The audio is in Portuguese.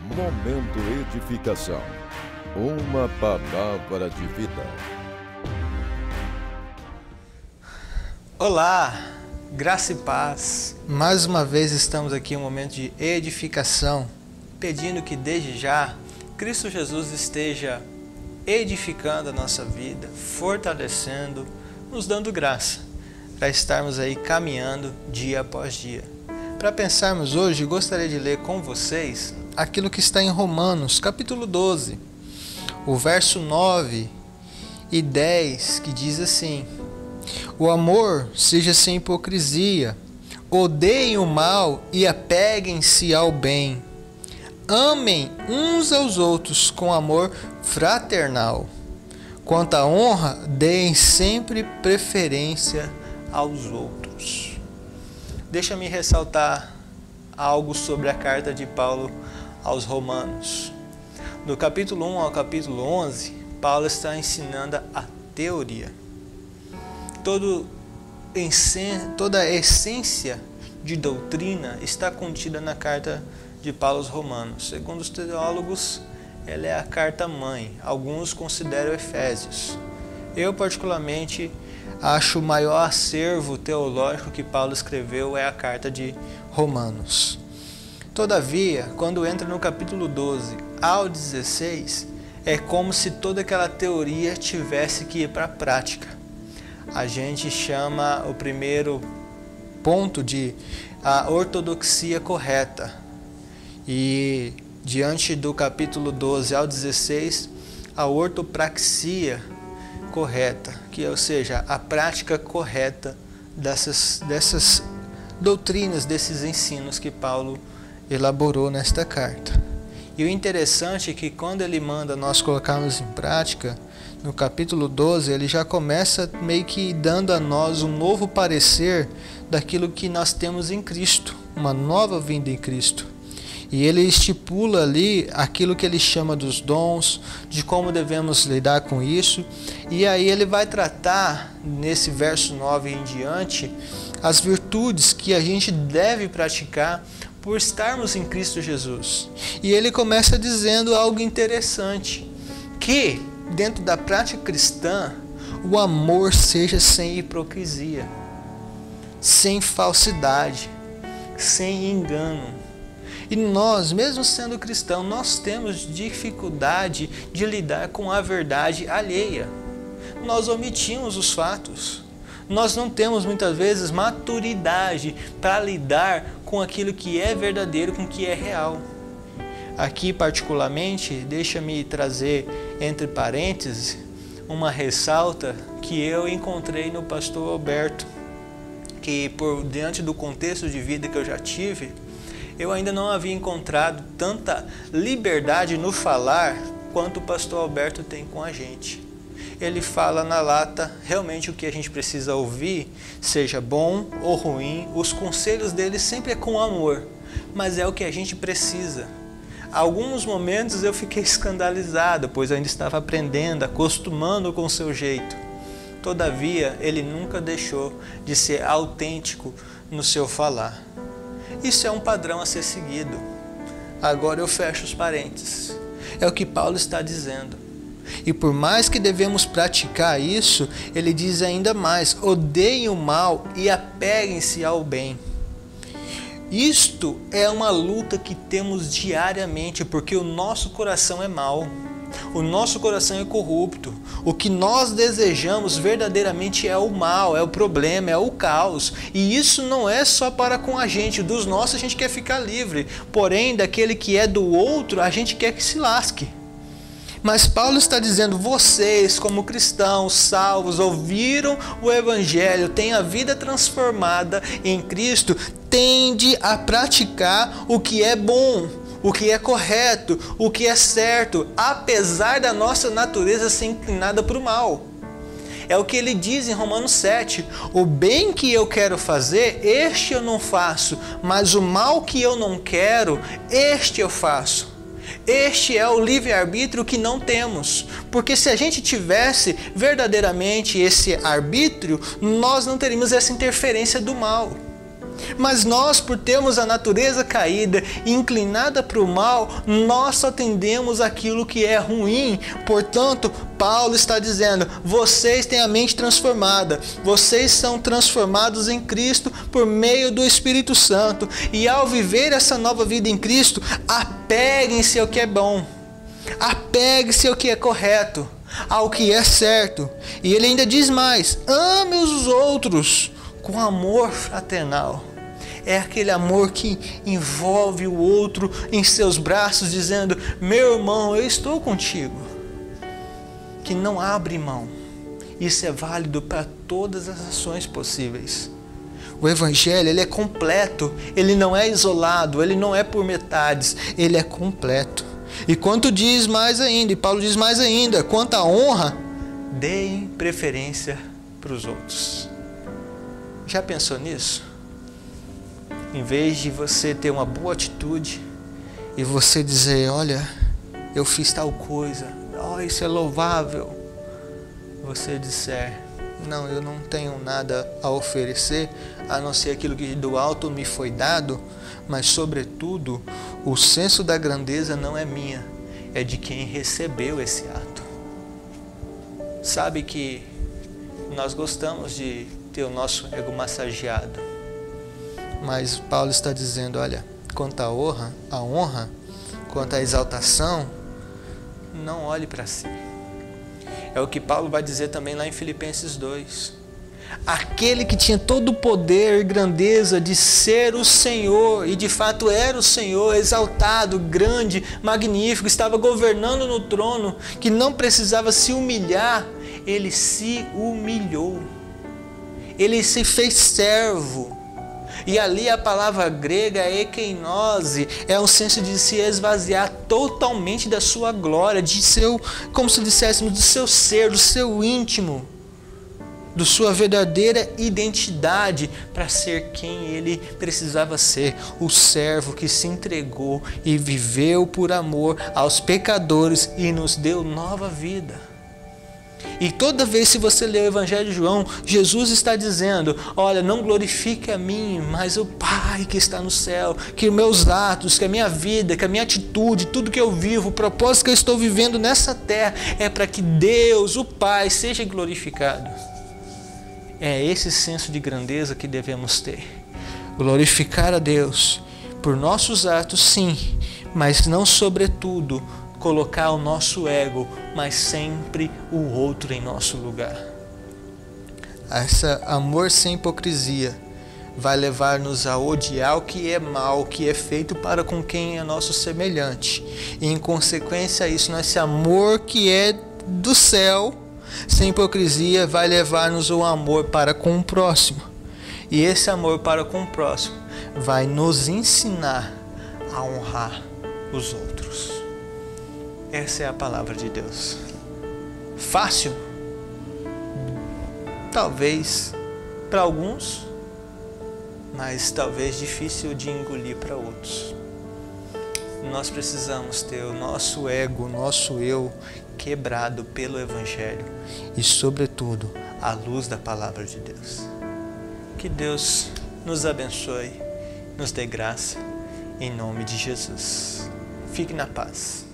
Momento Edificação. Uma palavra de vida. Olá, graça e paz. Mais uma vez estamos aqui em um momento de edificação, pedindo que desde já Cristo Jesus esteja edificando a nossa vida, fortalecendo, nos dando graça para estarmos aí caminhando dia após dia. Para pensarmos hoje, gostaria de ler com vocês aquilo que está em Romanos, capítulo 12, o verso 9 e 10, que diz assim: o amor seja sem hipocrisia, odeiem o mal e apeguem-se ao bem. Amem uns aos outros com amor fraternal. Quanto à honra, deem sempre preferência aos outros. Deixa-me ressaltar algo sobre a carta de Paulo aos Romanos. Do capítulo 1 ao capítulo 11, Paulo está ensinando a teoria. Toda a essência de doutrina está contida na carta de Paulo aos Romanos. Segundo os teólogos, ela é a carta mãe. Alguns consideram Efésios. Eu, particularmente, acho o maior acervo teológico que Paulo escreveu é a carta de Romanos. Todavia, quando entra no capítulo 12 ao 16, é como se toda aquela teoria tivesse que ir para a prática. A gente chama o primeiro ponto de a ortodoxia correta. E diante do capítulo 12 ao 16, a ortopraxia correta, ou seja, a prática correta dessas doutrinas, desses ensinos que Paulo elaborou nesta carta. E o interessante é que quando ele manda nós colocarmos em prática, no capítulo 12, ele já começa meio que dando a nós um novo parecer daquilo que nós temos em Cristo, uma nova vinda em Cristo. E ele estipula ali aquilo que ele chama dos dons, de como devemos lidar com isso. E aí ele vai tratar, nesse verso 9 em diante, as virtudes que a gente deve praticar por estarmos em Cristo Jesus. E ele começa dizendo algo interessante, que dentro da prática cristã, o amor seja sem hipocrisia, sem falsidade, sem engano. E nós, mesmo sendo cristãos, nós temos dificuldade de lidar com a verdade alheia. Nós omitimos os fatos. Nós não temos muitas vezes maturidade para lidar com aquilo que é verdadeiro, com o que é real. Aqui particularmente, deixa-me trazer entre parênteses uma ressalta que eu encontrei no pastor Alberto, que por diante do contexto de vida que eu já tive, eu ainda não havia encontrado tanta liberdade no falar quanto o pastor Alberto tem com a gente. Ele fala na lata realmente o que a gente precisa ouvir, seja bom ou ruim. Os conselhos dele sempre é com amor, mas é o que a gente precisa. Alguns momentos eu fiquei escandalizado, pois eu ainda estava aprendendo, acostumando com o seu jeito. Todavia, ele nunca deixou de ser autêntico no seu falar. Isso é um padrão a ser seguido. Agora eu fecho os parênteses. É o que Paulo está dizendo. E por mais que devemos praticar isso, ele diz ainda mais: odeiem o mal e apeguem-se ao bem. Isto é uma luta que temos diariamente, porque o nosso coração é mau. O nosso coração é corrupto. O que nós desejamos verdadeiramente é o mal, é o problema, é o caos. E isso não é só para com a gente. Dos nossos a gente quer ficar livre. Porém, daquele que é do outro, a gente quer que se lasque. Mas Paulo está dizendo: vocês, como cristãos salvos, ouviram o Evangelho, têm a vida transformada em Cristo, tende a praticar o que é bom, o que é correto, o que é certo, apesar da nossa natureza ser inclinada para o mal. É o que ele diz em Romanos 7. O bem que eu quero fazer, este eu não faço, mas o mal que eu não quero, este eu faço. Este é o livre-arbítrio que não temos, porque se a gente tivesse verdadeiramente esse arbítrio, nós não teríamos essa interferência do mal. Mas nós, por termos a natureza caída e inclinada para o mal, nós só tendemos aquilo que é ruim. Portanto, Paulo está dizendo, vocês têm a mente transformada, vocês são transformados em Cristo por meio do Espírito Santo. E ao viver essa nova vida em Cristo, apeguem-se ao que é bom, apeguem-se ao que é correto, ao que é certo. E ele ainda diz mais, ame os outros com amor fraternal. É aquele amor que envolve o outro em seus braços, dizendo, meu irmão, eu estou contigo. Que não abre mão. Isso é válido para todas as ações possíveis. O Evangelho, ele é completo, ele não é isolado, ele não é por metades, ele é completo. E Paulo diz mais ainda, quanto à honra, deem preferência para os outros. Já pensou nisso? Em vez de você ter uma boa atitude e você dizer, olha, eu fiz tal coisa, isso é louvável, você disser, não, eu não tenho nada a oferecer, a não ser aquilo que do alto me foi dado, mas sobretudo, o senso da grandeza não é minha, é de quem recebeu esse ato. Sabe que nós gostamos de ter o nosso ego massageado, mas Paulo está dizendo, olha, quanto à honra, quanto à exaltação, não olhe para si. É o que Paulo vai dizer também lá em Filipenses 2. Aquele que tinha todo o poder e grandeza de ser o Senhor, e de fato era o Senhor, exaltado, grande, magnífico, estava governando no trono, que não precisava se humilhar, ele se humilhou. Ele se fez servo. E ali a palavra grega é ekeinose, é um senso de se esvaziar totalmente da sua glória, de seu, como se disséssemos, do seu ser, do seu íntimo, da sua verdadeira identidade para ser quem ele precisava ser, o servo que se entregou e viveu por amor aos pecadores e nos deu nova vida. E toda vez que você lê o Evangelho de João, Jesus está dizendo, olha, não glorifique a mim, mas o Pai que está no céu, que os meus atos, que a minha vida, que a minha atitude, tudo que eu vivo, o propósito que eu estou vivendo nessa terra, é para que Deus, o Pai, seja glorificado. É esse senso de grandeza que devemos ter. Glorificar a Deus por nossos atos, sim, mas não sobretudo colocar o nosso ego, mas sempre o outro em nosso lugar. Esse amor sem hipocrisia vai levar-nos a odiar o que é mal, o que é feito para com quem é nosso semelhante. E em consequência a isso, esse amor que é do céu, sem hipocrisia, vai levar-nos ao amor para com o próximo. E esse amor para com o próximo vai nos ensinar a honrar os outros. Essa é a palavra de Deus. Fácil? Talvez para alguns, mas talvez difícil de engolir para outros. Nós precisamos ter o nosso ego, o nosso eu quebrado pelo Evangelho e, sobretudo, à luz da palavra de Deus. Que Deus nos abençoe, nos dê graça, em nome de Jesus. Fique na paz.